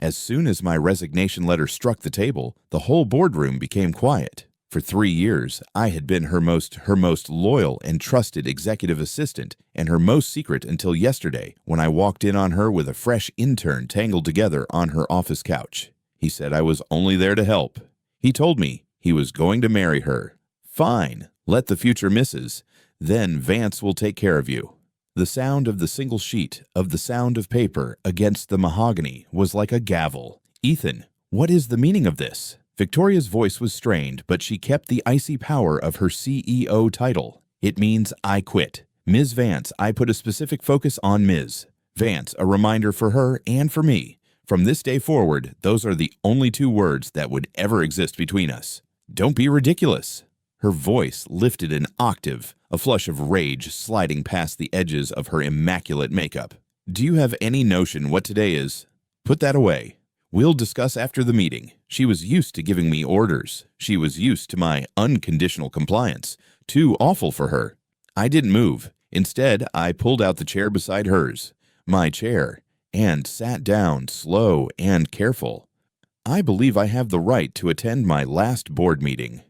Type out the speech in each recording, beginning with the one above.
As soon as my resignation letter struck the table, the whole boardroom became quiet. For 3 years, I had been her most loyal and trusted executive assistant, and her most secret until yesterday when I walked in on her with a fresh intern tangled together on her office couch. He said I was only there to help. He told me he was going to marry her. Fine, let the future misses. Then Vance will take care of you. The sound of the single sheet, of the sound of paper against the mahogany, was like a gavel. Ethan, what is the meaning of this? Victoria's voice was strained, but she kept the icy power of her CEO title. It means I quit. Ms. Vance, I put a specific focus on Ms. Vance, a reminder for her and for me. From this day forward, those are the only 2 words that would ever exist between us. Don't be ridiculous. Her voice lifted an octave, a flush of rage sliding past the edges of her immaculate makeup. Do you have any notion what today is? Put that away. We'll discuss after the meeting. She was used to giving me orders. She was used to my unconditional compliance. Too awful for her. I didn't move. Instead, I pulled out the chair beside hers, my chair, and sat down, slow and careful. I believe I have the right to attend my last board meeting.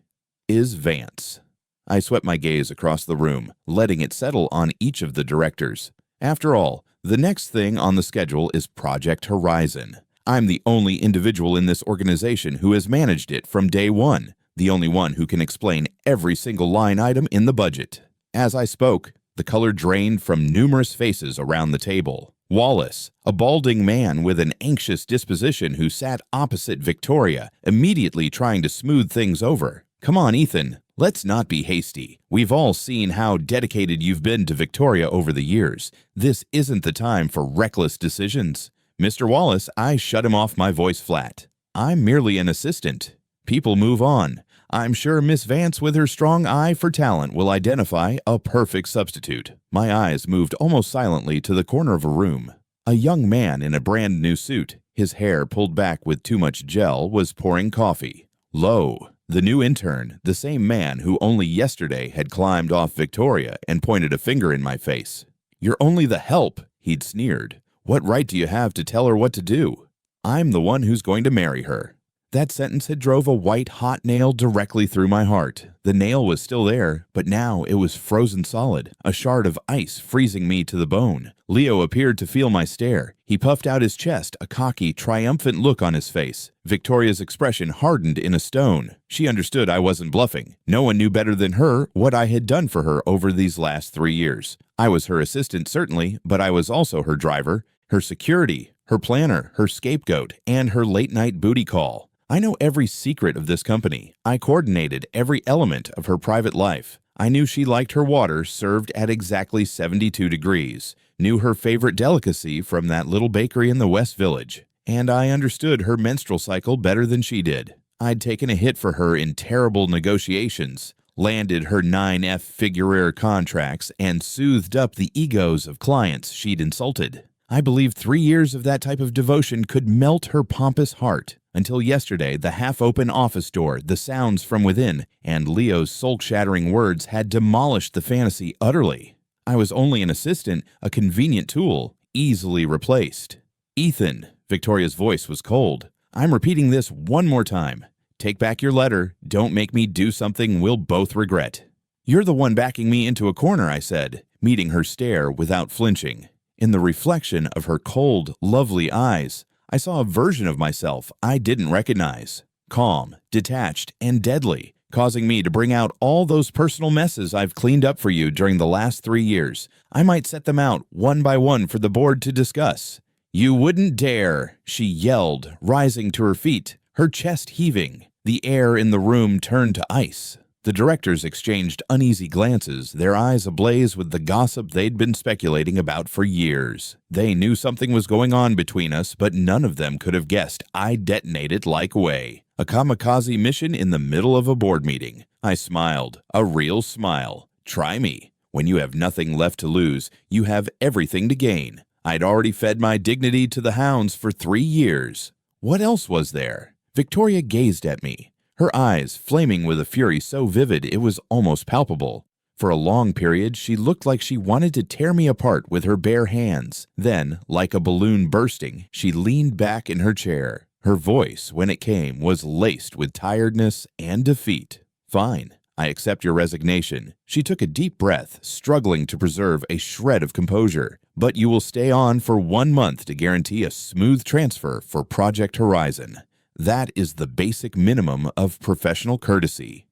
Is Vance. I swept my gaze across the room, letting it settle on each of the directors. After all, the next thing on the schedule is Project Horizon. I'm the only individual in this organization who has managed it from day one, the only one who can explain every single line item in the budget. As I spoke, the color drained from numerous faces around the table. Wallace, a balding man with an anxious disposition who sat opposite Victoria, immediately trying to smooth things over. Come on, Ethan, let's not be hasty. We've all seen how dedicated you've been to Victoria over the years. This isn't the time for reckless decisions. Mr. Wallace, I shut him off, my voice flat. I'm merely an assistant. People move on. I'm sure Miss Vance, with her strong eye for talent, will identify a perfect substitute. My eyes moved almost silently to the corner of a room. A young man in a brand new suit, his hair pulled back with too much gel, was pouring coffee. Lo, the new intern, the same man who only yesterday had climbed off Victoria and pointed a finger in my face. You're only the help, he'd sneered. What right do you have to tell her what to do? I'm the one who's going to marry her. That sentence had drove a white hot nail directly through my heart. The nail was still there, but now it was frozen solid, a shard of ice freezing me to the bone. Leo appeared to feel my stare. He puffed out his chest, a cocky, triumphant look on his face. Victoria's expression hardened in a stone. She understood I wasn't bluffing. No one knew better than her what I had done for her over these last 3 years. I was her assistant, certainly, but I was also her driver, her security, her planner, her scapegoat, and her late-night booty call. I know every secret of this company. I coordinated every element of her private life. I knew she liked her water served at exactly 72 degrees, knew her favorite delicacy from that little bakery in the West Village, and I understood her menstrual cycle better than she did. I'd taken a hit for her in terrible negotiations, landed her 9F figure contracts, and soothed up the egos of clients she'd insulted. I believed 3 years of that type of devotion could melt her pompous heart. Until yesterday, the half-open office door, the sounds from within, and Leo's soul-shattering words had demolished the fantasy utterly. I was only an assistant, a convenient tool, easily replaced. Ethan, Victoria's voice was cold. I'm repeating this one more time. Take back your letter. Don't make me do something we'll both regret. You're the one backing me into a corner, I said, meeting her stare without flinching. In the reflection of her cold, lovely eyes, I saw a version of myself I didn't recognize. Calm, detached, and deadly, causing me to bring out all those personal messes I've cleaned up for you during the last 3 years. I might set them out one by one for the board to discuss. You wouldn't dare, she yelled, rising to her feet, her chest heaving. The air in the room turned to ice. The directors exchanged uneasy glances, their eyes ablaze with the gossip they'd been speculating about for years. They knew something was going on between us, but none of them could have guessed I'd detonate it like way. A kamikaze mission in the middle of a board meeting. I smiled, a real smile. Try me. When you have nothing left to lose, you have everything to gain. I'd already fed my dignity to the hounds for 3 years. What else was there? Victoria gazed at me, her eyes flaming with a fury so vivid it was almost palpable. For a long period, she looked like she wanted to tear me apart with her bare hands. Then, like a balloon bursting, she leaned back in her chair. Her voice, when it came, was laced with tiredness and defeat. "Fine. I accept your resignation." She took a deep breath, struggling to preserve a shred of composure. "But you will stay on for 1 month to guarantee a smooth transfer for Project Horizon. That is the basic minimum of professional courtesy."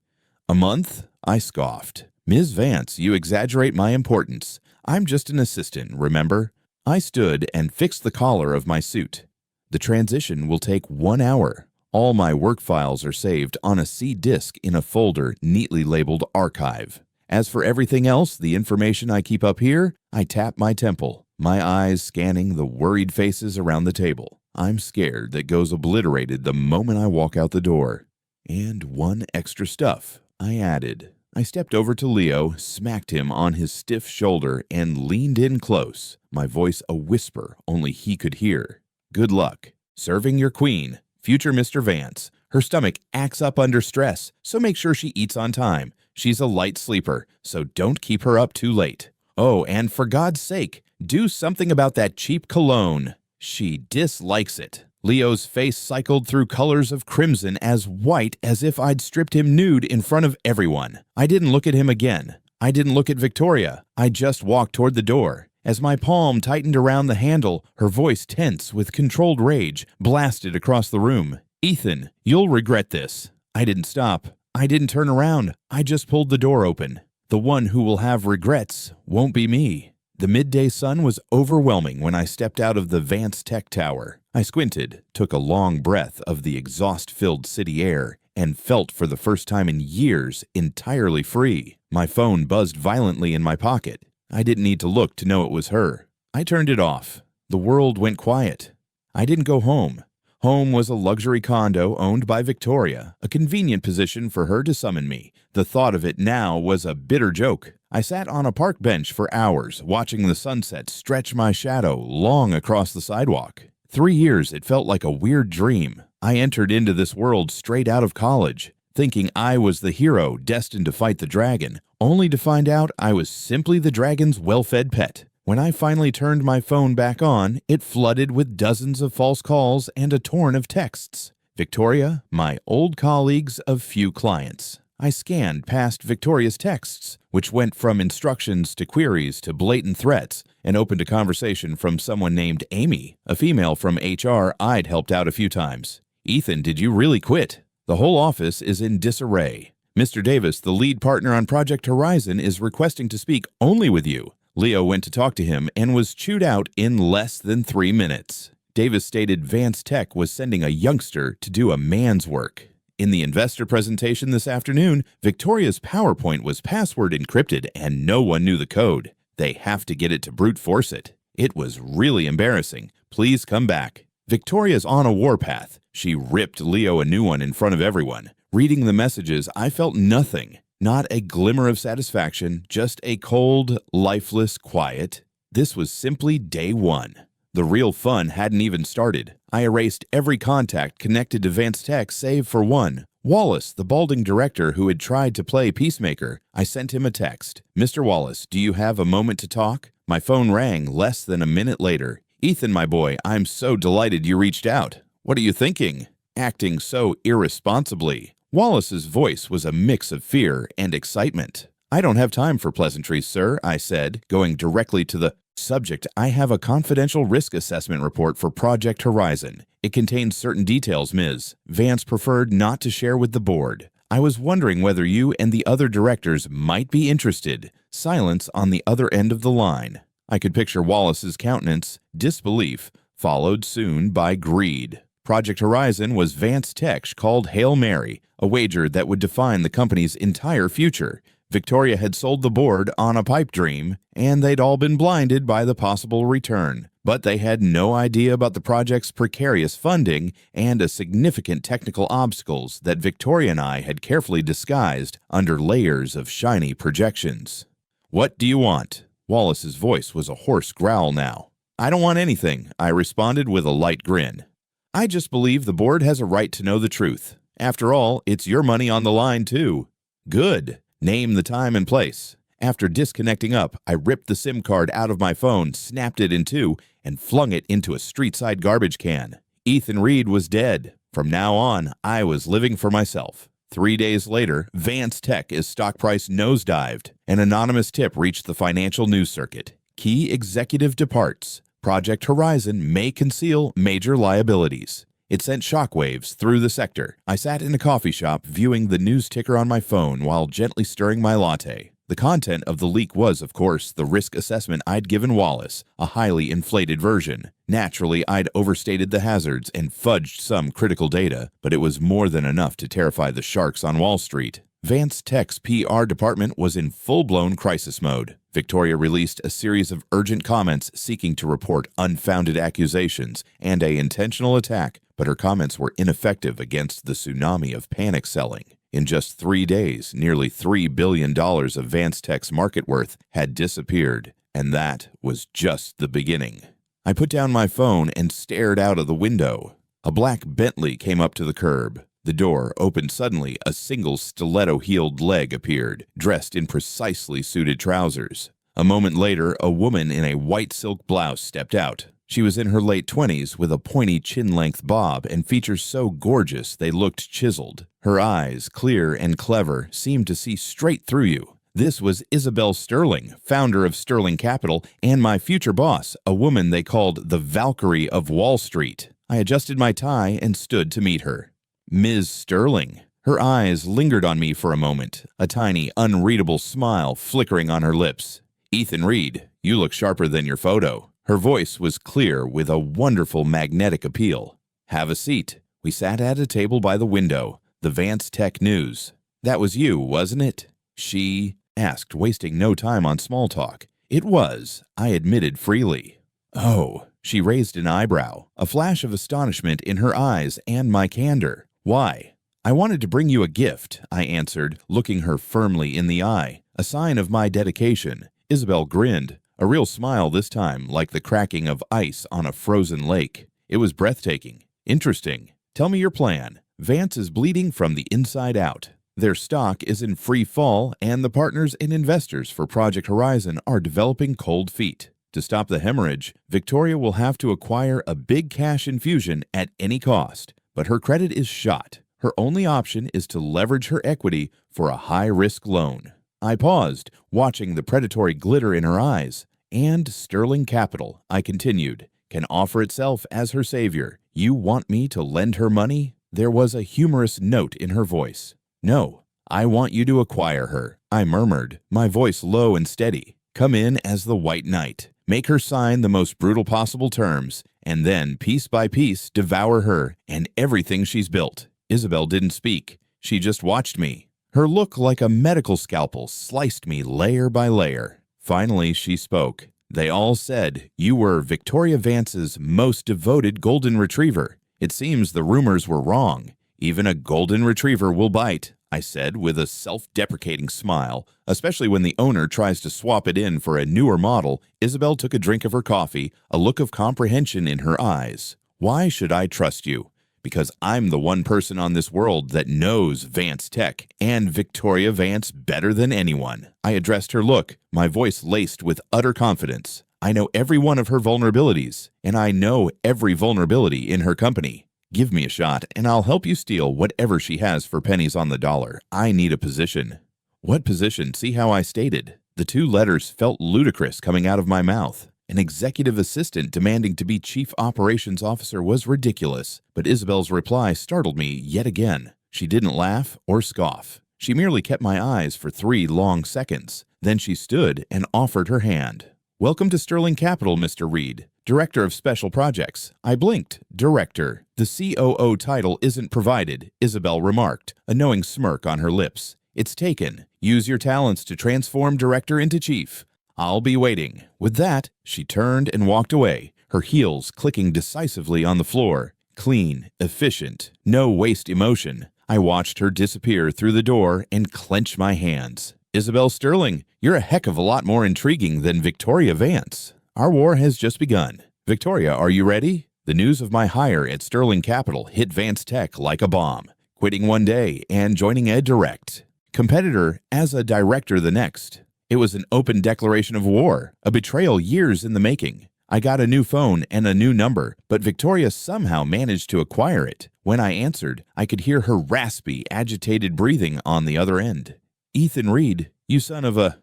"A month?" I scoffed. "Ms. Vance, you exaggerate my importance. I'm just an assistant, remember?" I stood and fixed the collar of my suit. "The transition will take 1 hour. All my work files are saved on a C disk in a folder neatly labeled Archive. As for everything else, the information I keep up here," I tap my temple, my eyes scanning the worried faces around the table. "I'm scared that goes obliterated the moment I walk out the door." "And 1 extra stuff," I added. I stepped over to Leo, smacked him on his stiff shoulder, and leaned in close, my voice a whisper only he could hear. "Good luck. Serving your queen, future Mr. Vance. Her stomach acts up under stress, so make sure she eats on time. She's a light sleeper, so don't keep her up too late. Oh, and for God's sake, do something about that cheap cologne. She dislikes it." Leo's face cycled through colors of crimson as white as if I'd stripped him nude in front of everyone. I didn't look at him again. I didn't look at Victoria. I just walked toward the door. As my palm tightened around the handle, her voice tense with controlled rage, blasted across the room. "Ethan, you'll regret this." I didn't stop. I didn't turn around. I just pulled the door open. The one who will have regrets won't be me. The midday sun was overwhelming when I stepped out of the Vance Tech tower. I squinted, took a long breath of the exhaust-filled city air, and felt for the first time in years entirely free. My phone buzzed violently in my pocket. I didn't need to look to know it was her. I turned it off. The world went quiet. I didn't go home. Home was a luxury condo owned by Victoria, a convenient position for her to summon me. The thought of it now was a bitter joke. I sat on a park bench for hours, watching the sunset stretch my shadow long across the sidewalk. 3 years, it felt like a weird dream. I entered into this world straight out of college, thinking I was the hero destined to fight the dragon, only to find out I was simply the dragon's well-fed pet. When I finally turned my phone back on, it flooded with dozens of false calls and a torrent of texts. Victoria, my old colleagues of few clients. I scanned past Victoria's texts, which went from instructions to queries to blatant threats, and opened a conversation from someone named Amy, a female from HR I'd helped out a few times. "Ethan, did you really quit? The whole office is in disarray. Mr. Davis, the lead partner on Project Horizon, is requesting to speak only with you." Leo went to talk to him and was chewed out in less than 3 minutes. Davis stated Vance Tech was sending a youngster to do a man's work. In the investor presentation this afternoon, Victoria's PowerPoint was password encrypted and no one knew the code. They have to get it to brute force it. It was really embarrassing. Please come back. Victoria's on a warpath. She ripped Leo a new one in front of everyone. Reading the messages, I felt nothing. Not a glimmer of satisfaction, just a cold, lifeless quiet. This was simply day one. The real fun hadn't even started. I erased every contact connected to Vance Tech save for one. Wallace, the balding director who had tried to play peacemaker. I sent him a text. "Mr. Wallace, do you have a moment to talk?" My phone rang less than a minute later. "Ethan, my boy, I'm so delighted you reached out. What are you thinking? Acting so irresponsibly." Wallace's voice was a mix of fear and excitement. "I don't have time for pleasantries, sir," I said, going directly to the subject. "I have a confidential risk assessment report for Project Horizon. It contains certain details Ms. Vance preferred not to share with the board. I was wondering whether you and the other directors might be interested." Silence on the other end of the line. I could picture Wallace's countenance, disbelief, followed soon by greed. Project Horizon was Vance Tech's called Hail Mary, a wager that would define the company's entire future. Victoria had sold the board on a pipe dream, and they'd all been blinded by the possible return. But they had no idea about the project's precarious funding and significant technical obstacles that Victoria and I had carefully disguised under layers of shiny projections. "What do you want?" Wallace's voice was a hoarse growl now. "I don't want anything," I responded with a light grin. "I just believe the board has a right to know the truth. After all, it's your money on the line, too." "Good. Name the time and place." After disconnecting up, I ripped the SIM card out of my phone, snapped it in two, and flung it into a street-side garbage can. Ethan Reed was dead. From now on, I was living for myself. 3 days later, Vance Tech's stock price nosedived. An anonymous tip reached the financial news circuit. Key executive departs. Project Horizon may conceal major liabilities. It sent shockwaves through the sector. I sat in a coffee shop viewing the news ticker on my phone while gently stirring my latte. The content of the leak was, of course, the risk assessment I'd given Wallace, a highly inflated version. Naturally, I'd overstated the hazards and fudged some critical data, but it was more than enough to terrify the sharks on Wall Street. Vance Tech's PR department was in full-blown crisis mode. Victoria released a series of urgent comments seeking to report unfounded accusations and an intentional attack, but her comments were ineffective against the tsunami of panic selling. In just 3 days, nearly $3 billion of Vance Tech's market worth had disappeared, and that was just the beginning. I put down my phone and stared out of the window. A black Bentley came up to the curb. The door opened suddenly. A single stiletto-heeled leg appeared, dressed in precisely suited trousers. A moment later, a woman in a white silk blouse stepped out. She was in her late 20s with a pointy chin-length bob and features so gorgeous they looked chiseled. Her eyes, clear and clever, seemed to see straight through you. This was Isabelle Sterling, founder of Sterling Capital, and my future boss, a woman they called the Valkyrie of Wall Street. I adjusted my tie and stood to meet her. Ms. Sterling. Her eyes lingered on me for a moment, a tiny, unreadable smile flickering on her lips. Ethan Reed, you look sharper than your photo. Her voice was clear with a wonderful magnetic appeal. Have a seat. We sat at a table by the window, the Vance Tech News. That was you, wasn't it? She asked, wasting no time on small talk. It was, I admitted freely. Oh, she raised an eyebrow, a flash of astonishment in her eyes and my candor. Why? I wanted to bring you a gift, I answered, looking her firmly in the eye, a sign of my dedication. Isabelle grinned, a real smile this time, like the cracking of ice on a frozen lake. It was breathtaking. Interesting. Tell me your plan. Vance is bleeding from the inside out. Their stock is in free fall, and the partners and investors for Project Horizon are developing cold feet. To stop the hemorrhage, Victoria will have to acquire a big cash infusion at any cost, but her credit is shot. Her only option is to leverage her equity for a high-risk loan. I paused, watching the predatory glitter in her eyes. And Sterling Capital, I continued, can offer itself as her savior. You want me to lend her money? There was a humorous note in her voice. No, I want you to acquire her, I murmured, my voice low and steady. Come in as the White Knight. Make her sign the most brutal possible terms, and then, piece by piece, devour her and everything she's built. Isabelle didn't speak. She just watched me. Her look, like a medical scalpel, sliced me layer by layer. Finally, she spoke. They all said you were Victoria Vance's most devoted golden retriever. It seems the rumors were wrong. Even a golden retriever will bite, I said with a self-deprecating smile, especially when the owner tries to swap it in for a newer model. Isabelle took a drink of her coffee, a look of comprehension in her eyes. Why should I trust you? Because I'm the one person on this world that knows Vance Tech and Victoria Vance better than anyone. I addressed her look, my voice laced with utter confidence. I know every one of her vulnerabilities, and I know every vulnerability in her company. Give me a shot, and I'll help you steal whatever she has for pennies on the dollar. I need a position. What position? See how I stated. The two letters felt ludicrous coming out of my mouth. An executive assistant demanding to be chief operations officer was ridiculous, but Isabelle's reply startled me yet again. She didn't laugh or scoff. She merely kept my eyes for 3 long seconds. Then she stood and offered her hand. Welcome to Sterling Capital, Mr. Reed, Director of Special Projects. I blinked. Director. The COO title isn't provided, Isabelle remarked, a knowing smirk on her lips. It's taken. Use your talents to transform Director into Chief. I'll be waiting. With that, she turned and walked away, her heels clicking decisively on the floor. Clean, efficient, no waste emotion. I watched her disappear through the door and clench my hands. Isabelle Sterling, you're a heck of a lot more intriguing than Victoria Vance. Our war has just begun. Victoria, are you ready? The news of my hire at Sterling Capital hit Vance Tech like a bomb. Quitting one day and joining Ed Direct. Competitor as a director the next. It was an open declaration of war, a betrayal years in the making. I got a new phone and a new number, but Victoria somehow managed to acquire it. When I answered, I could hear her raspy, agitated breathing on the other end. "Ethan Reed, you son of a—"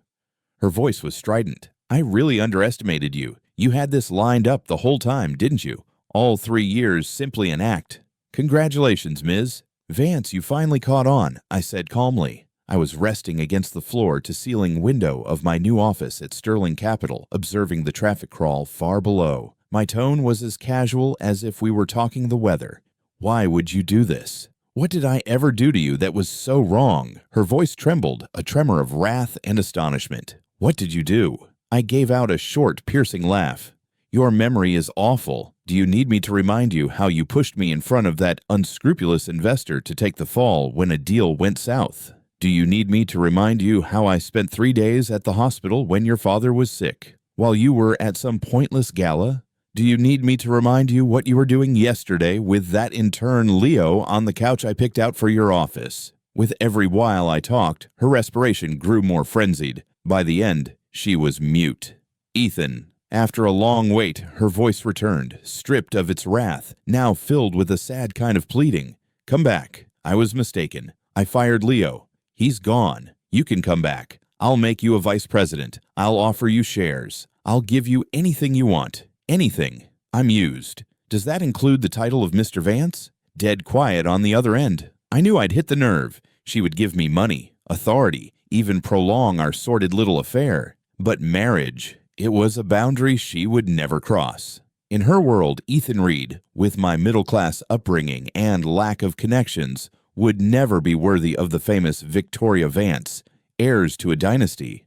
Her voice was strident. "I really underestimated you. You had this lined up the whole time, didn't you? All 3 years simply an act. Congratulations, Ms. Vance, you finally caught on," I said calmly. I was resting against the floor-to-ceiling window of my new office at Sterling Capital, observing the traffic crawl far below. My tone was as casual as if we were talking the weather. "Why would you do this? What did I ever do to you that was so wrong?" Her voice trembled, a tremor of wrath and astonishment. "What did you do?" I gave out a short, piercing laugh. "Your memory is awful. Do you need me to remind you how you pushed me in front of that unscrupulous investor to take the fall when a deal went south? Do you need me to remind you how I spent 3 days at the hospital when your father was sick, while you were at some pointless gala? Do you need me to remind you what you were doing yesterday with that intern Leo on the couch I picked out for your office?" With every while I talked, her respiration grew more frenzied. By the end, she was mute. "Ethan." After a long wait, her voice returned, stripped of its wrath, now filled with a sad kind of pleading. "Come back. I was mistaken. I fired Leo. He's gone. You can come back. I'll make you a vice president. I'll offer you shares. I'll give you anything you want. Anything." I'm used. Does that include the title of Mr. Vance? Dead quiet on the other end. I knew I'd hit the nerve. She would give me money, authority, even prolong our sordid little affair. But marriage, it was a boundary she would never cross. In her world, Ethan Reed, with my middle-class upbringing and lack of connections, would never be worthy of the famous Victoria Vance, heirs to a dynasty.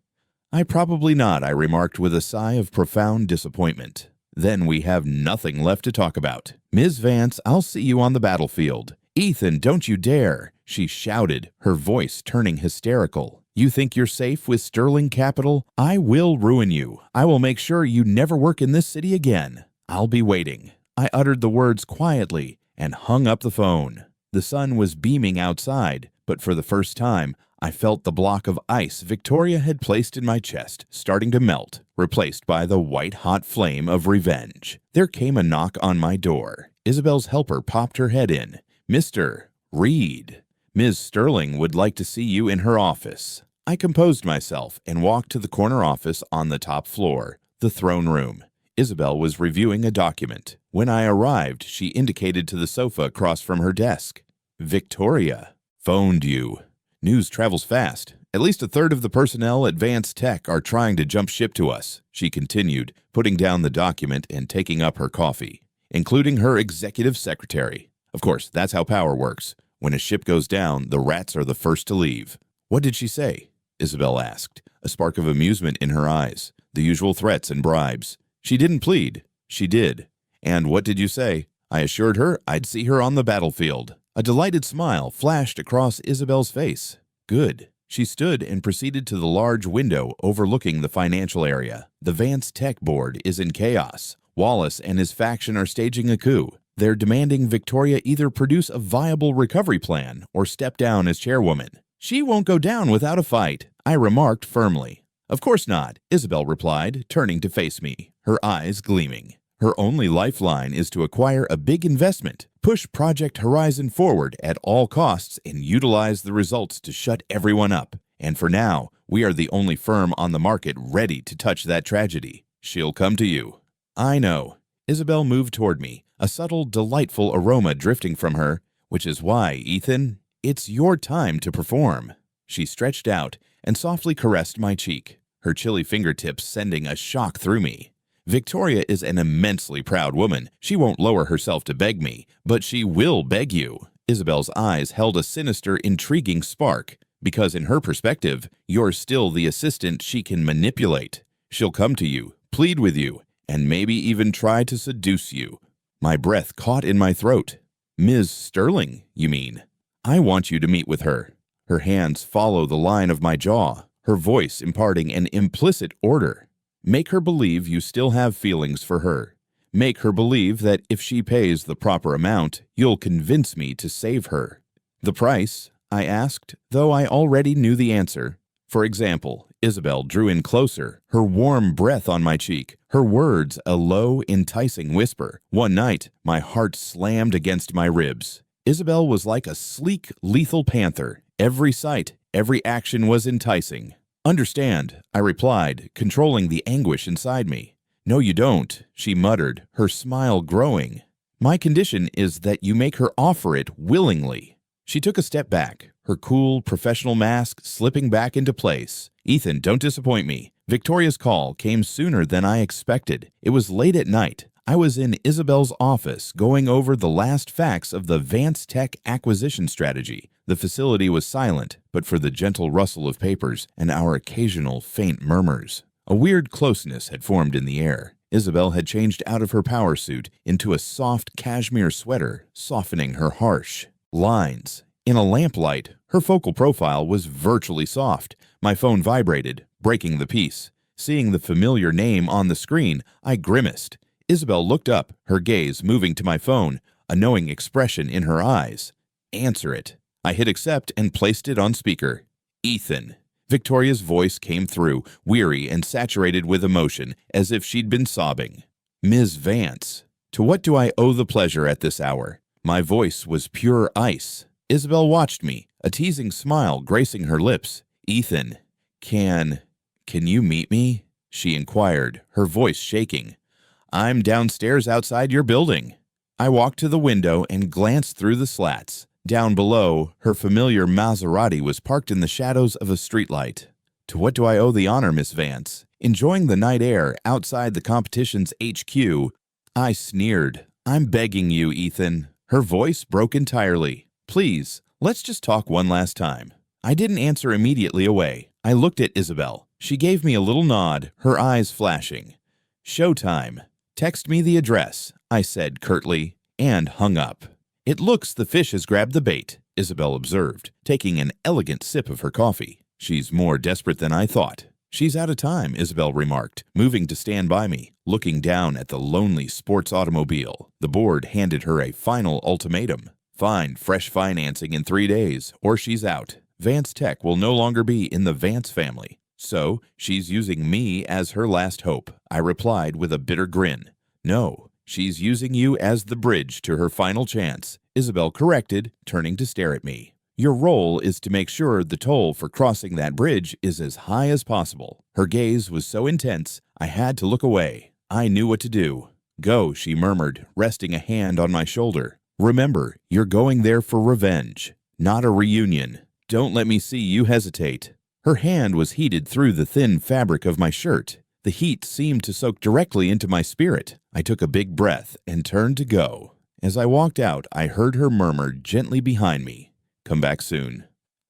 Probably not," I remarked with a sigh of profound disappointment. "Then we have nothing left to talk about. Ms. Vance, I'll see you on the battlefield." "Ethan, don't you dare!" she shouted, her voice turning hysterical. "You think you're safe with Sterling Capital? I will ruin you. I will make sure you never work in this city again. I'll be waiting." I uttered the words quietly and hung up the phone. The sun was beaming outside, but for the first time, I felt the block of ice Victoria had placed in my chest starting to melt, replaced by the white-hot flame of revenge. There came a knock on my door. Isabelle's helper popped her head in. "Mr. Reed, Ms. Sterling would like to see you in her office." I composed myself and walked to the corner office on the top floor, the throne room. Isabelle was reviewing a document. When I arrived, she indicated to the sofa across from her desk. "Victoria phoned you. News travels fast. At least a third of the personnel at Vance Tech are trying to jump ship to us," she continued, putting down the document and taking up her coffee, "including her executive secretary. Of course, that's how power works. When a ship goes down, the rats are the first to leave." "What did she say?" Isabelle asked, a spark of amusement in her eyes. "The usual threats and bribes." "She didn't plead." "She did." "And what did you say?" I assured her I'd see her on the battlefield. A delighted smile flashed across Isabelle's face. "Good." She stood and proceeded to the large window overlooking the financial area. "The Vance Tech board is in chaos. Wallace and his faction are staging a coup. They're demanding Victoria either produce a viable recovery plan or step down as chairwoman." "She won't go down without a fight," I remarked firmly. "Of course not," Isabelle replied, turning to face me, her eyes gleaming. Her only lifeline is to acquire a big investment, push Project Horizon forward at all costs, and utilize the results to shut everyone up. And for now, we are the only firm on the market ready to touch that tragedy. She'll come to you." "I know." Isabelle moved toward me, a subtle, delightful aroma drifting from her. "Which is why, Ethan, it's your time to perform." She stretched out and softly caressed my cheek, her chilly fingertips sending a shock through me. "Victoria is an immensely proud woman. She won't lower herself to beg me, but she will beg you." Isabelle's eyes held a sinister, intriguing spark, because in her perspective, you're still the assistant she can manipulate. She'll come to you, plead with you, and maybe even try to seduce you. My breath caught in my throat. "Ms. Sterling, you mean?" "I want you to meet with her." Her hands follow the line of my jaw, her voice imparting an implicit order. "Make her believe you still have feelings for her. Make her believe that if she pays the proper amount, you'll convince me to save her." "The price?" I asked, though I already knew the answer. "For example, Isabelle drew in closer, her warm breath on my cheek, her words a low, enticing whisper. One night, my heart slammed against my ribs. Isabelle was like a sleek, lethal panther. Every sight, every action was enticing. "Understand," I replied, controlling the anguish inside me. "No, you don't," she muttered, her smile growing. "My condition is that you make her offer it willingly." She took a step back, her cool, professional mask slipping back into place. "Ethan, don't disappoint me." Victoria's call came sooner than I expected. It was late at night. I was in Isabelle's office going over the last facts of the Vance Tech acquisition strategy. The facility was silent, but for the gentle rustle of papers and our occasional faint murmurs. A weird closeness had formed in the air. Isabelle had changed out of her power suit into a soft cashmere sweater, softening her harsh lines. In a lamplight, her focal profile was virtually soft. My phone vibrated, breaking the peace. Seeing the familiar name on the screen, I grimaced. Isabelle looked up, her gaze moving to my phone, a knowing expression in her eyes. "Answer it." I hit accept and placed it on speaker. "Ethan." Victoria's voice came through, weary and saturated with emotion, as if she'd been sobbing. "Ms. Vance, to what do I owe the pleasure at this hour?" My voice was pure ice. Isabelle watched me, a teasing smile gracing her lips. "Ethan, can you meet me?" she inquired, her voice shaking. "I'm downstairs outside your building." I walked to the window and glanced through the slats. Down below, her familiar Maserati was parked in the shadows of a streetlight. "To what do I owe the honor, Miss Vance?" Enjoying the night air outside the competition's HQ, I sneered. "I'm begging you, Ethan." Her voice broke entirely. "Please, let's just talk one last time." I didn't answer immediately away. I looked at Isabelle. She gave me a little nod, her eyes flashing. "Showtime. Text me the address," I said curtly, and hung up. "It looks the fish has grabbed the bait," Isabelle observed, taking an elegant sip of her coffee. "She's more desperate than I thought." "She's out of time," Isabelle remarked, moving to stand by me, looking down at the lonely sports automobile. The board handed her a final ultimatum. "Find fresh financing in 3 days, or she's out. Vance Tech will no longer be in the Vance family. So, she's using me as her last hope," I replied with a bitter grin. "No, she's using you as the bridge to her final chance," Isabelle corrected, turning to stare at me. "Your role is to make sure the toll for crossing that bridge is as high as possible." Her gaze was so intense, I had to look away. I knew what to do. "Go," she murmured, resting a hand on my shoulder. "Remember, you're going there for revenge, not a reunion. Don't let me see you hesitate." Her hand was heated through the thin fabric of my shirt. The heat seemed to soak directly into my spirit. I took a big breath and turned to go. As I walked out, I heard her murmur gently behind me, "Come back soon."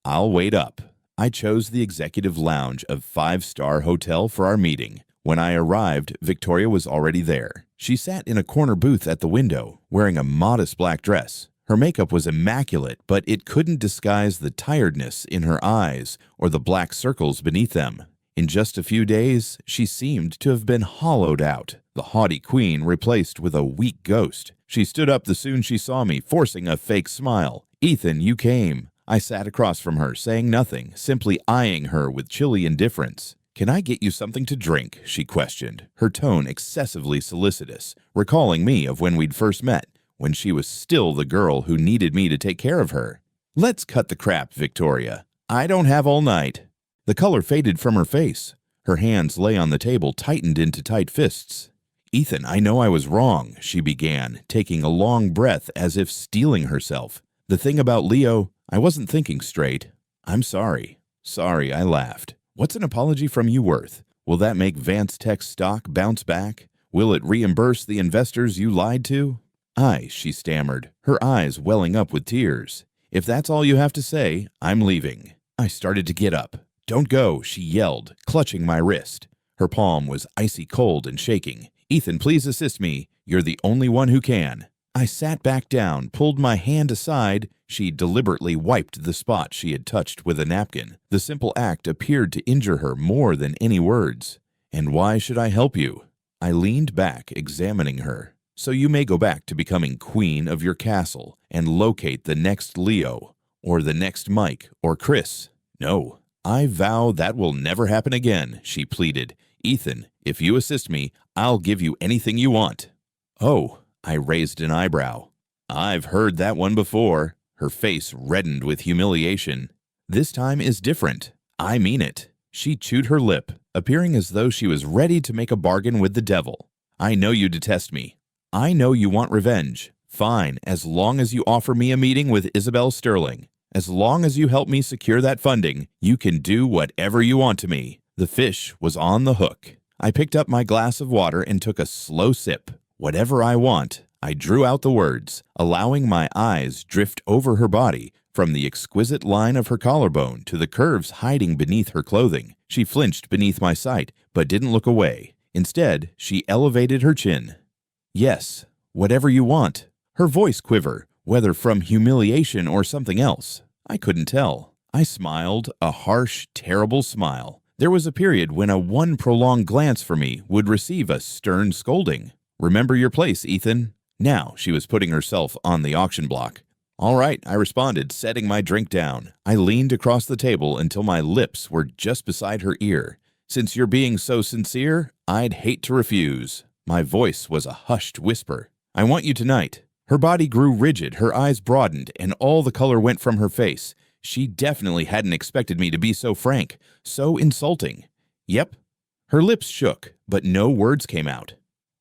"I'll wait up." I chose the executive lounge of 5-star hotel for our meeting. When I arrived, Victoria was already there. She sat in a corner booth at the window, wearing a modest black dress. Her makeup was immaculate, but it couldn't disguise the tiredness in her eyes or the black circles beneath them. In just a few days, she seemed to have been hollowed out, the haughty queen replaced with a weak ghost. She stood up the soon she saw me, forcing a fake smile. "Ethan, you came." I sat across from her, saying nothing, simply eyeing her with chilly indifference. "Can I get you something to drink?" she questioned, her tone excessively solicitous, recalling me of when we'd first met, when she was still the girl who needed me to take care of her. "Let's cut the crap, Victoria. I don't have all night." The color faded from her face. Her hands lay on the table, tightened into tight fists. "Ethan, I know I was wrong," she began, taking a long breath as if steeling herself. "The thing about Leo, I wasn't thinking straight. I'm sorry." "Sorry," I laughed. "What's an apology from you worth? Will that make Vance Tech's stock bounce back? Will it reimburse the investors you lied to?" She stammered, her eyes welling up with tears. "If that's all you have to say, I'm leaving." I started to get up. "Don't go," she yelled, clutching my wrist. Her palm was icy cold and shaking. "Ethan, please assist me. You're the only one who can." I sat back down, pulled my hand aside. She deliberately wiped the spot she had touched with a napkin. The simple act appeared to injure her more than any words. "And why should I help you?" I leaned back, examining her. "So you may go back to becoming queen of your castle and locate the next Leo, or the next Mike or Chris." "No, I vow that will never happen again, she pleaded. Ethan, if you assist me, I'll give you anything you want. Oh, I raised an eyebrow. I've heard that one before. Her face reddened with humiliation. This time is different. I mean it. She chewed her lip, appearing as though she was ready to make a bargain with the devil. I know you detest me. I know you want revenge. Fine, as long as you offer me a meeting with Isabelle Sterling. As long as you help me secure that funding, you can do whatever you want to me. The fish was on the hook. I picked up my glass of water and took a slow sip. Whatever I want, I drew out the words, allowing my eyes drift over her body, from the exquisite line of her collarbone to the curves hiding beneath her clothing. She flinched beneath my sight, but didn't look away. Instead, she elevated her chin. Yes, whatever you want. Her voice quivered, whether from humiliation or something else. I couldn't tell. I smiled, a harsh, terrible smile. There was a period when one prolonged glance for me would receive a stern scolding. Remember your place, Ethan. Now she was putting herself on the auction block. All right, I responded, setting my drink down. I leaned across the table until my lips were just beside her ear. Since you're being so sincere, I'd hate to refuse. My voice was a hushed whisper. I want you tonight. Her body grew rigid, her eyes broadened, and all the color went from her face. She definitely hadn't expected me to be so frank, so insulting. Yep. Her lips shook, but no words came out.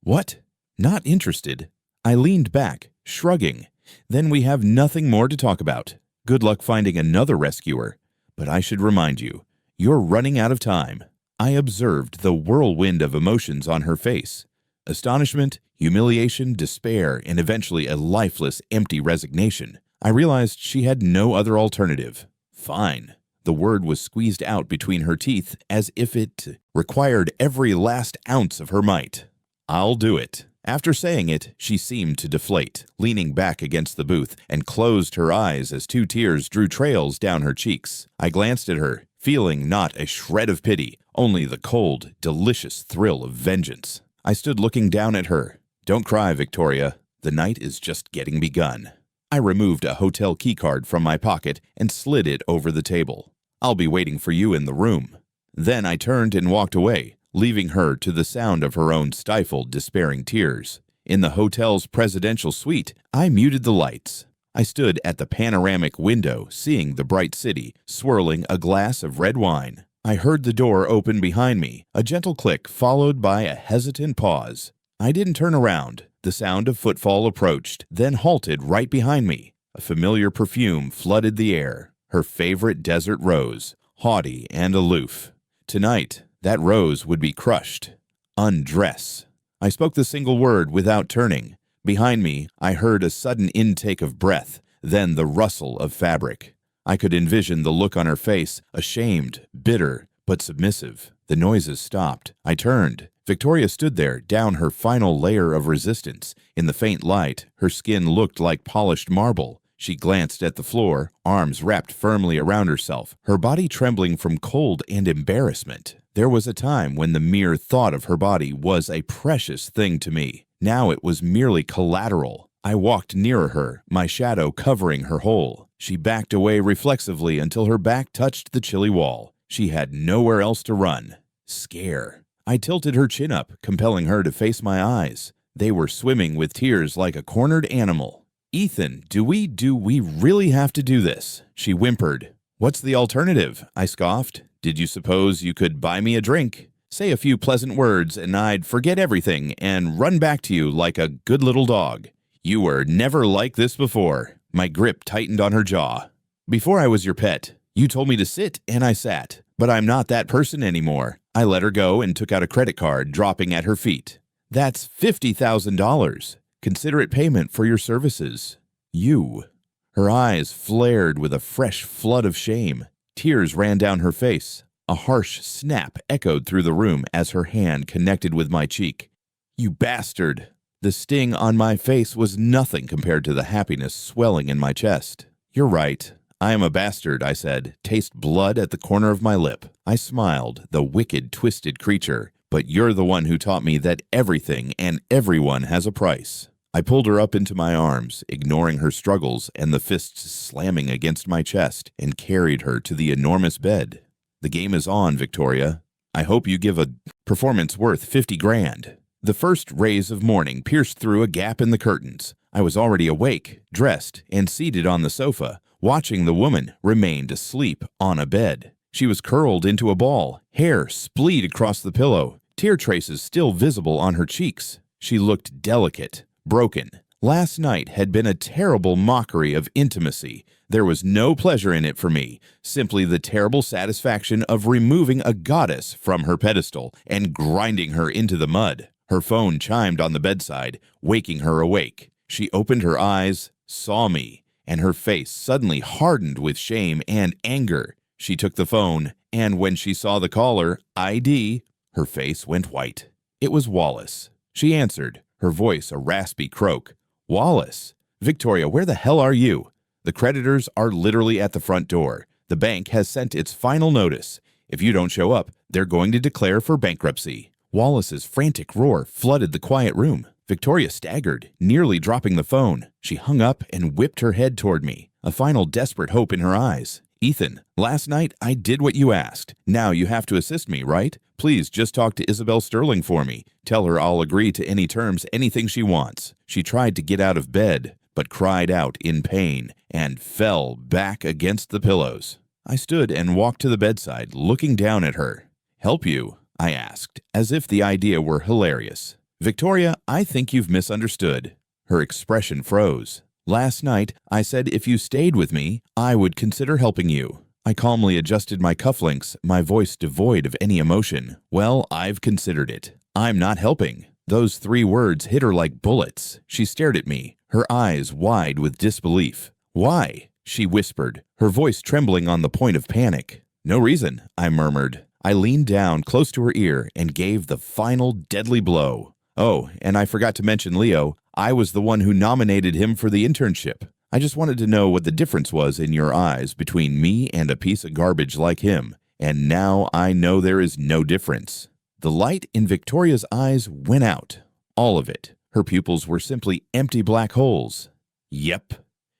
What? Not interested. I leaned back, shrugging. Then we have nothing more to talk about. Good luck finding another rescuer. But I should remind you, you're running out of time. I observed the whirlwind of emotions on her face. Astonishment, humiliation, despair, and eventually a lifeless, empty resignation. I realized she had no other alternative. Fine. The word was squeezed out between her teeth as if it required every last ounce of her might. I'll do it. After saying it, she seemed to deflate, leaning back against the booth, and closed her eyes as 2 tears drew trails down her cheeks. I glanced at her, feeling not a shred of pity, only the cold, delicious thrill of vengeance. I stood looking down at her. Don't cry, Victoria. The night is just getting begun. I removed a hotel keycard from my pocket and slid it over the table. I'll be waiting for you in the room. Then I turned and walked away, leaving her to the sound of her own stifled, despairing tears. In the hotel's presidential suite, I muted the lights. I stood at the panoramic window, seeing the bright city, swirling a glass of red wine. I heard the door open behind me, a gentle click followed by a hesitant pause. I didn't turn around. The sound of footfall approached, then halted right behind me. A familiar perfume flooded the air, her favorite desert rose, haughty and aloof. Tonight, that rose would be crushed. Undress. I spoke the single word without turning. Behind me, I heard a sudden intake of breath, then the rustle of fabric. I could envision the look on her face, ashamed, bitter, but submissive. The noises stopped. I turned. Victoria stood there, down her final layer of resistance. In the faint light, her skin looked like polished marble. She glanced at the floor, arms wrapped firmly around herself, her body trembling from cold and embarrassment. There was a time when the mere thought of her body was a precious thing to me. Now it was merely collateral. I walked nearer her, my shadow covering her whole. She backed away reflexively until her back touched the chilly wall. She had nowhere else to run. Scare. I tilted her chin up, compelling her to face my eyes. They were swimming with tears like a cornered animal. Ethan, do we really have to do this? She whimpered. What's the alternative? I scoffed. Did you suppose you could buy me a drink? Say a few pleasant words and I'd forget everything and run back to you like a good little dog. You were never like this before. My grip tightened on her jaw. Before I was your pet, you told me to sit and I sat. But I'm not that person anymore. I let her go and took out a credit card, dropping at her feet. That's $50,000. Considerate payment for your services. You. Her eyes flared with a fresh flood of shame. Tears ran down her face. A harsh snap echoed through the room as her hand connected with my cheek. You bastard! The sting on my face was nothing compared to the happiness swelling in my chest. You're right. I am a bastard, I said, taste blood at the corner of my lip. I smiled, the wicked, twisted creature. But you're the one who taught me that everything and everyone has a price. I pulled her up into my arms, ignoring her struggles and the fists slamming against my chest, and carried her to the enormous bed. The game is on, Victoria. I hope you give a performance worth 50 grand. The first rays of morning pierced through a gap in the curtains. I was already awake, dressed, and seated on the sofa, watching the woman remained asleep on a bed. She was curled into a ball, hair splayed across the pillow, tear traces still visible on her cheeks. She looked delicate, broken. Last night had been a terrible mockery of intimacy. There was no pleasure in it for me, simply the terrible satisfaction of removing a goddess from her pedestal and grinding her into the mud. Her phone chimed on the bedside, waking her awake. She opened her eyes, saw me, and her face suddenly hardened with shame and anger. She took the phone, and when she saw the caller, ID, her face went white. It was Wallace. She answered, her voice a raspy croak. Wallace, Victoria, where the hell are you? The creditors are literally at the front door. The bank has sent its final notice. If you don't show up, they're going to declare for bankruptcy. Wallace's frantic roar flooded the quiet room. Victoria staggered, nearly dropping the phone. She hung up and whipped her head toward me, a final desperate hope in her eyes. Ethan, last night I did what you asked. Now you have to assist me, right? Please just talk to Isabelle Sterling for me. Tell her I'll agree to any terms, anything she wants. She tried to get out of bed, but cried out in pain and fell back against the pillows. I stood and walked to the bedside, looking down at her. Help you? I asked, as if the idea were hilarious. Victoria, I think you've misunderstood. Her expression froze. Last night, I said if you stayed with me, I would consider helping you. I calmly adjusted my cufflinks, my voice devoid of any emotion. Well, I've considered it. I'm not helping. Those 3 words hit her like bullets. She stared at me, her eyes wide with disbelief. Why? She whispered, her voice trembling on the point of panic. No reason, I murmured. I leaned down close to her ear and gave the final deadly blow. Oh, and I forgot to mention Leo. I was the one who nominated him for the internship. I just wanted to know what the difference was in your eyes between me and a piece of garbage like him, and now I know there is no difference. The light in Victoria's eyes went out. All of it. Her pupils were simply empty black holes. Yep.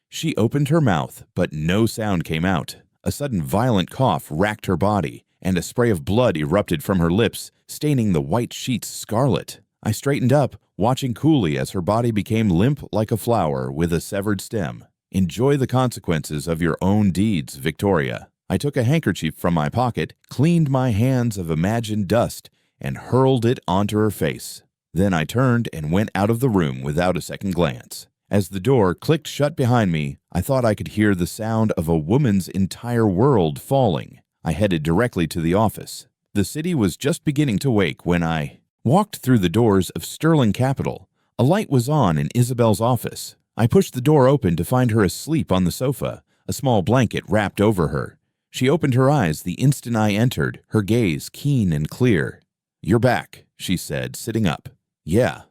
She opened her mouth, but no sound came out. A sudden violent cough racked her body, and a spray of blood erupted from her lips, staining the white sheets scarlet. I straightened up, watching coolly as her body became limp like a flower with a severed stem. Enjoy the consequences of your own deeds, Victoria. I took a handkerchief from my pocket, cleaned my hands of imagined dust, and hurled it onto her face. Then I turned and went out of the room without a second glance. As the door clicked shut behind me, I thought I could hear the sound of a woman's entire world falling. I headed directly to the office. The city was just beginning to wake when I walked through the doors of Sterling Capital. A light was on in Isabelle's office. I pushed the door open to find her asleep on the sofa, a small blanket wrapped over her. She opened her eyes the instant I entered, her gaze keen and clear. You're back, she said, sitting up. Yeah.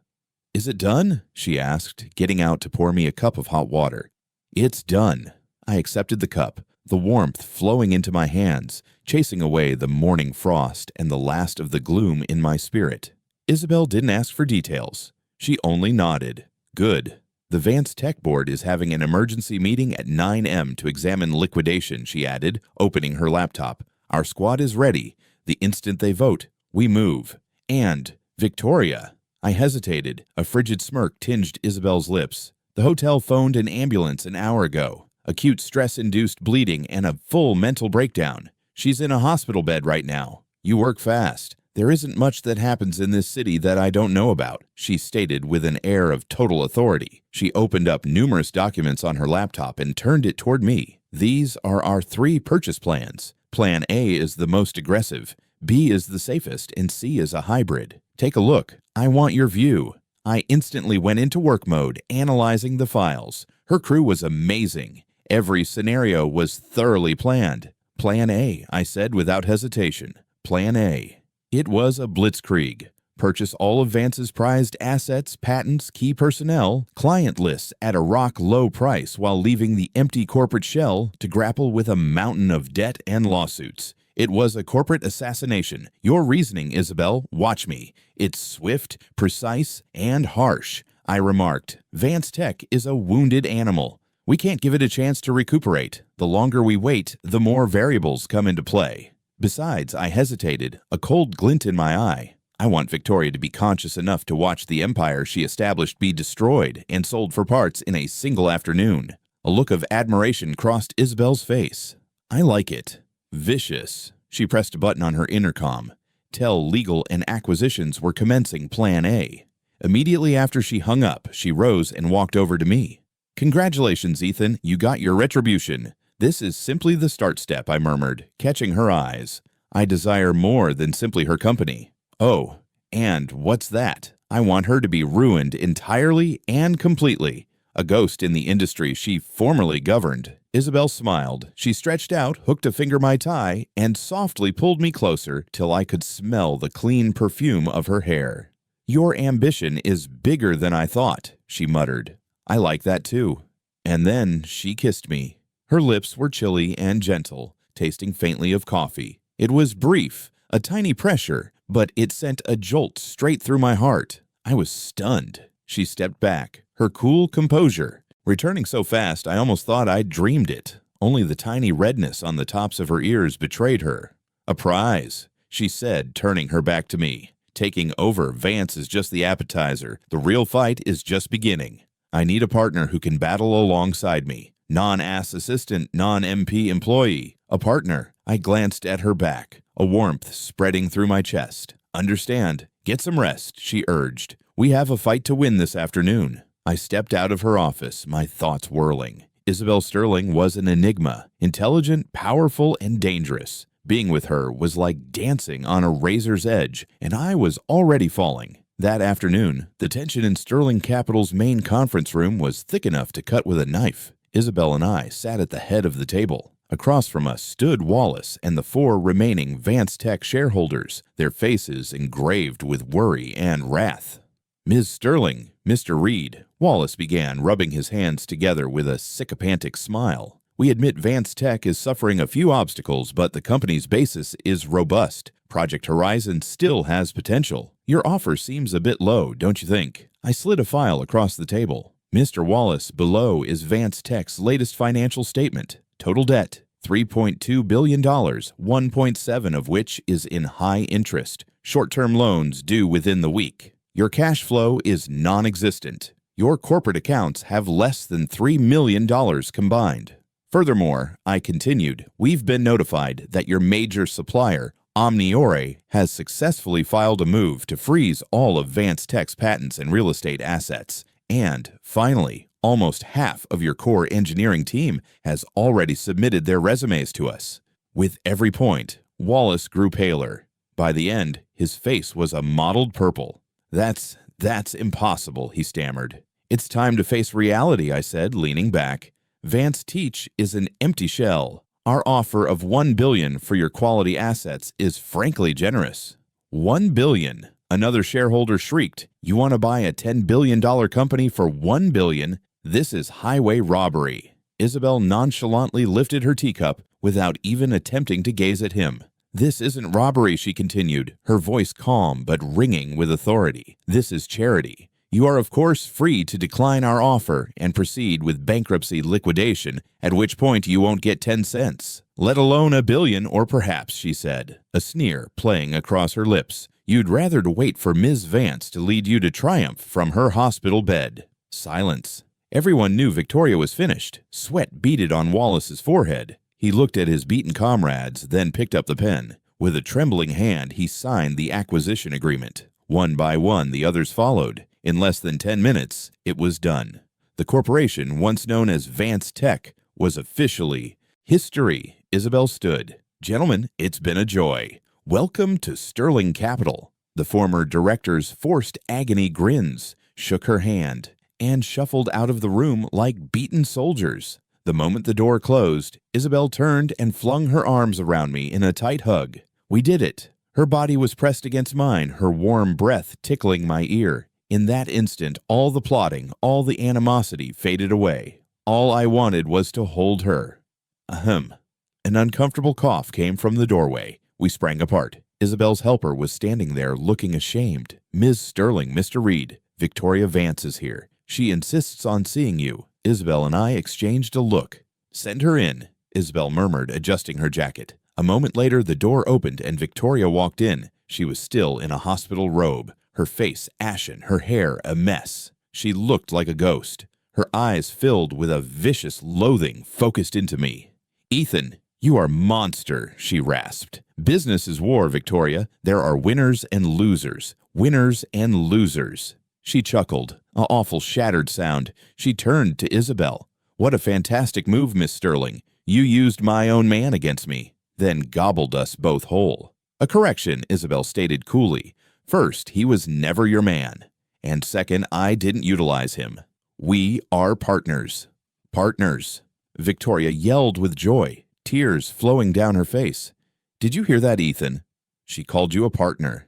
Is it done? She asked, getting out to pour me a cup of hot water. It's done. I accepted the cup, the warmth flowing into my hands, chasing away the morning frost and the last of the gloom in my spirit. Isabelle didn't ask for details. She only nodded. Good. The Vance Tech board is having an emergency meeting at 9 a.m. to examine liquidation, she added, opening her laptop. Our squad is ready. The instant they vote, we move. And, Victoria. I hesitated. A frigid smirk tinged Isabelle's lips. The hotel phoned an ambulance an hour ago. Acute stress-induced bleeding and a full mental breakdown. She's in a hospital bed right now. You work fast. There isn't much that happens in this city that I don't know about, she stated with an air of total authority. She opened up numerous documents on her laptop and turned it toward me. These are our 3 purchase plans. Plan A is the most aggressive, B is the safest, and C is a hybrid. Take a look. I want your view. I instantly went into work mode, analyzing the files. Her crew was amazing. Every scenario was thoroughly planned. Plan A, I said without hesitation. Plan A. It was a blitzkrieg. Purchase all of Vance's prized assets, patents, key personnel, client lists at a rock-low price while leaving the empty corporate shell to grapple with a mountain of debt and lawsuits. It was a corporate assassination. Your reasoning, Isabelle, watch me. It's swift, precise, and harsh. I remarked. Vance Tech is a wounded animal. We can't give it a chance to recuperate. The longer we wait, the more variables come into play. Besides, I hesitated, a cold glint in my eye. I want Victoria to be conscious enough to watch the empire she established be destroyed and sold for parts in a single afternoon. A look of admiration crossed Isabelle's face. I like it. Vicious. She pressed a button on her intercom. Tell Legal and Acquisitions were commencing Plan A. Immediately after she hung up, she rose and walked over to me. Congratulations, Ethan, you got your retribution. This is simply the start step, I murmured, catching her eyes. I desire more than simply her company. Oh, and what's that? I want her to be ruined entirely and completely. A ghost in the industry she formerly governed. Isabelle smiled. She stretched out, hooked a finger my tie, and softly pulled me closer till I could smell the clean perfume of her hair. Your ambition is bigger than I thought, she muttered. I like that too. And then she kissed me. Her lips were chilly and gentle, tasting faintly of coffee. It was brief, a tiny pressure, but it sent a jolt straight through my heart. I was stunned. She stepped back, her cool composure returning so fast I almost thought I'd dreamed it. Only the tiny redness on the tops of her ears betrayed her. A prize, she said, turning her back to me. Taking over Vance is just the appetizer. The real fight is just beginning. I need a partner who can battle alongside me. Non-ass assistant, non-MP employee. A partner. I glanced at her back, a warmth spreading through my chest. Understand. Get some rest, she urged. We have a fight to win this afternoon. I stepped out of her office, my thoughts whirling. Isabelle Sterling was an enigma, intelligent, powerful, and dangerous. Being with her was like dancing on a razor's edge, and I was already falling. That afternoon, the tension in Sterling Capital's main conference room was thick enough to cut with a knife. Isabelle and I sat at the head of the table. Across from us stood Wallace and the 4 remaining Vance Tech shareholders, their faces engraved with worry and wrath. Ms. Sterling, Mr. Reed, Wallace began, rubbing his hands together with a sycophantic smile. We admit Vance Tech is suffering a few obstacles, but the company's basis is robust. Project Horizon still has potential. Your offer seems a bit low, don't you think? I slid a file across the table. Mr. Wallace, below is Vance Tech's latest financial statement. Total debt, $3.2 billion, 1.7 of which is in high interest. Short-term loans due within the week. Your cash flow is non-existent. Your corporate accounts have less than $3 million combined. Furthermore, I continued, we've been notified that your major supplier, Omniore, has successfully filed a move to freeze all of Vance Tech's patents and real estate assets. And, finally, almost half of your core engineering team has already submitted their resumes to us. With every point, Wallace grew paler. By the end, his face was a mottled purple. That's impossible, he stammered. It's time to face reality, I said, leaning back. Vance Tech is an empty shell. Our offer of $1 billion for your quality assets is frankly generous. $1 billion, another shareholder shrieked. You want to buy a $10 billion company for $1 billion? This is highway robbery. Isabelle nonchalantly lifted her teacup without even attempting to gaze at him. This isn't robbery, she continued, her voice calm but ringing with authority. This is charity. You are of course free to decline our offer and proceed with bankruptcy liquidation, at which point you won't get 10 cents, let alone $1 billion or perhaps, she said, a sneer playing across her lips. You'd rather to wait for Ms. Vance to lead you to triumph from her hospital bed. Silence. Everyone knew Victoria was finished. Sweat beaded on Wallace's forehead. He looked at his beaten comrades, then picked up the pen. With a trembling hand, he signed the acquisition agreement. One by one, the others followed. In less than 10 minutes, it was done. The corporation, once known as Vance Tech, was officially history. Isabelle stood. Gentlemen, it's been a joy. Welcome to Sterling Capital. The former director's forced agony grins, shook her hand, and shuffled out of the room like beaten soldiers. The moment the door closed, Isabelle turned and flung her arms around me in a tight hug. We did it. Her body was pressed against mine, her warm breath tickling my ear. In that instant, all the plotting, all the animosity faded away. All I wanted was to hold her. Ahem. An uncomfortable cough came from the doorway. We sprang apart. Isabelle's helper was standing there looking ashamed. Ms. Sterling, Mr. Reed, Victoria Vance is here. She insists on seeing you. Isabelle and I exchanged a look. Send her in, Isabelle murmured, adjusting her jacket. A moment later, the door opened and Victoria walked in. She was still in a hospital robe, her face ashen, her hair a mess. She looked like a ghost. Her eyes filled with a vicious loathing focused into me. "Ethan, you are monster," she rasped. "Business is war, Victoria. There are winners and losers. Winners and losers." She chuckled, an awful shattered sound. She turned to Isabelle. "What a fantastic move, Miss Sterling. You used my own man against me, then gobbled us both whole." "A correction," Isabelle stated coolly. "First, he was never your man. And second, I didn't utilize him. We are partners." "Partners." Victoria yelled with joy, tears flowing down her face. "Did you hear that, Ethan? She called you a partner.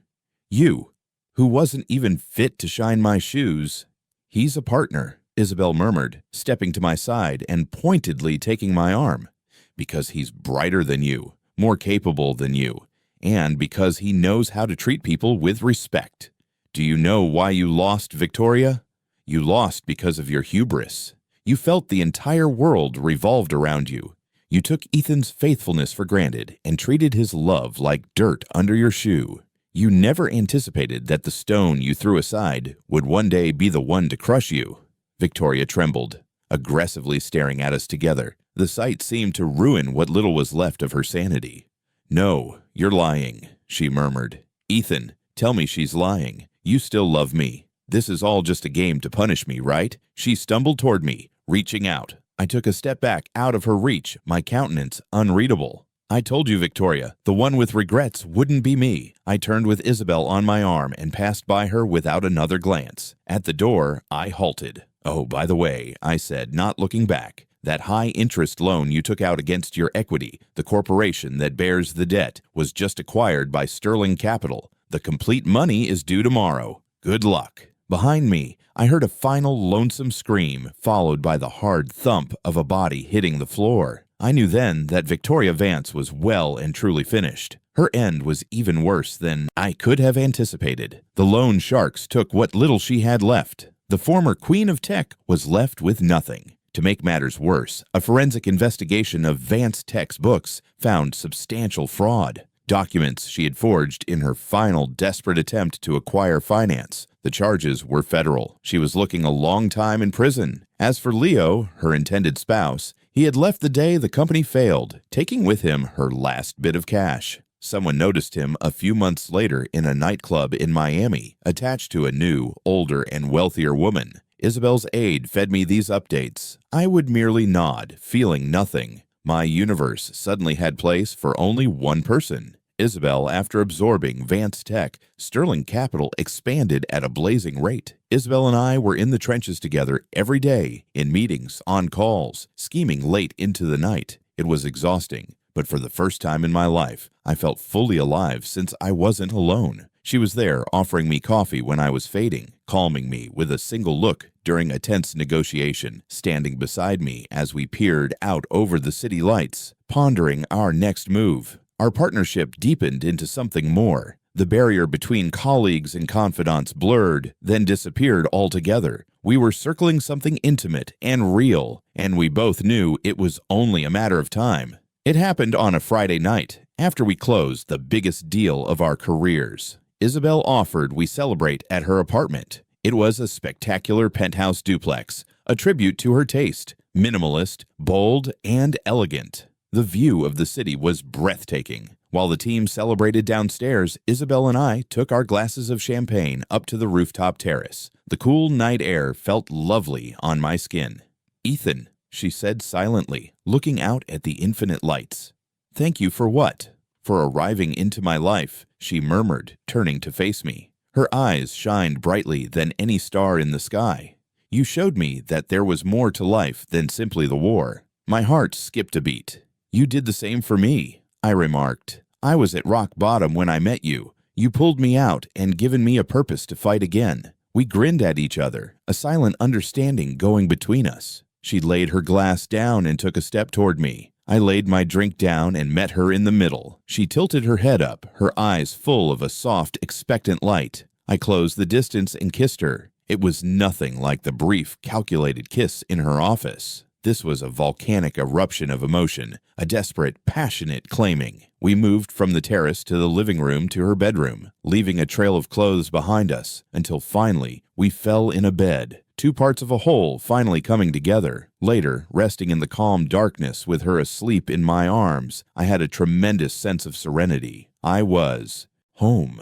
You, who wasn't even fit to shine my shoes." "He's a partner," Isabelle murmured, stepping to my side and pointedly taking my arm. "Because he's brighter than you, more capable than you, and because he knows how to treat people with respect. Do you know why you lost, Victoria? You lost because of your hubris. You felt the entire world revolved around you. You took Ethan's faithfulness for granted and treated his love like dirt under your shoe. You never anticipated that the stone you threw aside would one day be the one to crush you." Victoria trembled, aggressively staring at us together. The sight seemed to ruin what little was left of her sanity. "No, you're lying," she murmured. "Ethan, tell me she's lying. You still love me. This is all just a game to punish me, right?" She stumbled toward me, reaching out. I took a step back out of her reach, my countenance unreadable. "I told you, Victoria, the one with regrets wouldn't be me." I turned with Isabelle on my arm and passed by her without another glance. At the door, I halted. "Oh, by the way," I said, not looking back, "that high-interest loan you took out against your equity, the corporation that bears the debt, was just acquired by Sterling Capital. The complete money is due tomorrow. Good luck." Behind me, I heard a final lonesome scream, followed by the hard thump of a body hitting the floor. I knew then that Victoria Vance was well and truly finished. Her end was even worse than I could have anticipated. The loan sharks took what little she had left. The former Queen of Tech was left with nothing. To make matters worse, a forensic investigation of Vance Tech's books found substantial fraud. Documents she had forged in her final desperate attempt to acquire finance. The charges were federal. She was looking a long time in prison. As for Leo, her intended spouse, he had left the day the company failed, taking with him her last bit of cash. Someone noticed him a few months later in a nightclub in Miami, attached to a new, older, and wealthier woman. Isabelle's aide fed me these updates. I would merely nod, feeling nothing. My universe suddenly had place for only one person. Isabelle, after absorbing Vance Tech, Sterling Capital expanded at a blazing rate. Isabelle and I were in the trenches together every day, in meetings, on calls, scheming late into the night. It was exhausting, but for the first time in my life, I felt fully alive since I wasn't alone. She was there offering me coffee when I was fading, calming me with a single look during a tense negotiation, standing beside me as we peered out over the city lights, pondering our next move. Our partnership deepened into something more. The barrier between colleagues and confidants blurred, then disappeared altogether. We were circling something intimate and real, and we both knew it was only a matter of time. It happened on a Friday night, after we closed the biggest deal of our careers. Isabelle offered we celebrate at her apartment. It was a spectacular penthouse duplex, a tribute to her taste, minimalist, bold, and elegant. The view of the city was breathtaking. While the team celebrated downstairs, Isabelle and I took our glasses of champagne up to the rooftop terrace. The cool night air felt lovely on my skin. "Ethan," she said silently, looking out at the infinite lights. "Thank you for what?" "For arriving into my life," she murmured, turning to face me. Her eyes shined brightly than any star in the sky. "You showed me that there was more to life than simply the war." My heart skipped a beat. "You did the same for me," I remarked. "I was at rock bottom when I met you. You pulled me out and given me a purpose to fight again." We grinned at each other, a silent understanding going between us. She laid her glass down and took a step toward me. I laid my drink down and met her in the middle. She tilted her head up, her eyes full of a soft, expectant light. I closed the distance and kissed her. It was nothing like the brief, calculated kiss in her office. This was a volcanic eruption of emotion, a desperate, passionate claiming. We moved from the terrace to the living room to her bedroom, leaving a trail of clothes behind us, until finally we fell in a bed, two parts of a whole finally coming together. Later, resting in the calm darkness with her asleep in my arms, I had a tremendous sense of serenity. I was home.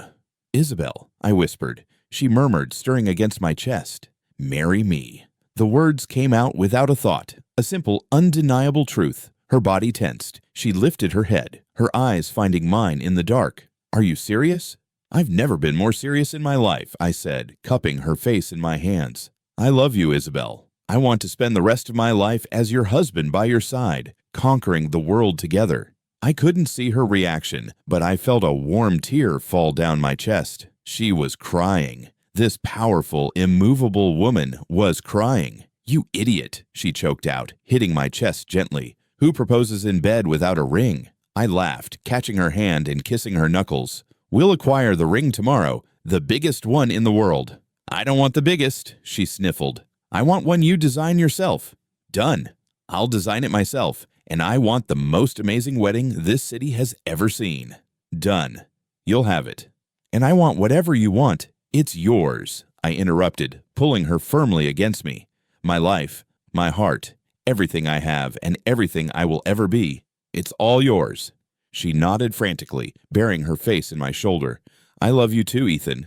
"Isabelle," I whispered. She murmured, stirring against my chest. "Marry me." The words came out without a thought, a simple, undeniable truth. Her body tensed. She lifted her head, her eyes finding mine in the dark. "Are you serious?" "I've never been more serious in my life," I said, cupping her face in my hands. "I love you, Isabelle. I want to spend the rest of my life as your husband by your side, conquering the world together." I couldn't see her reaction, but I felt a warm tear fall down my chest. She was crying. This powerful, immovable woman was crying. "You idiot," she choked out, hitting my chest gently. "Who proposes in bed without a ring?" I laughed, catching her hand and kissing her knuckles. "We'll acquire the ring tomorrow, the biggest one in the world." "I don't want the biggest," she sniffled. "I want one you design yourself." "Done. I'll design it myself, and I want the most amazing wedding this city has ever seen." "Done. You'll have it." "And I want whatever you want. It's yours," I interrupted, pulling her firmly against me. "My life, my heart, everything I have, and everything I will ever be. It's all yours." She nodded frantically, burying her face in my shoulder. "I love you too, Ethan."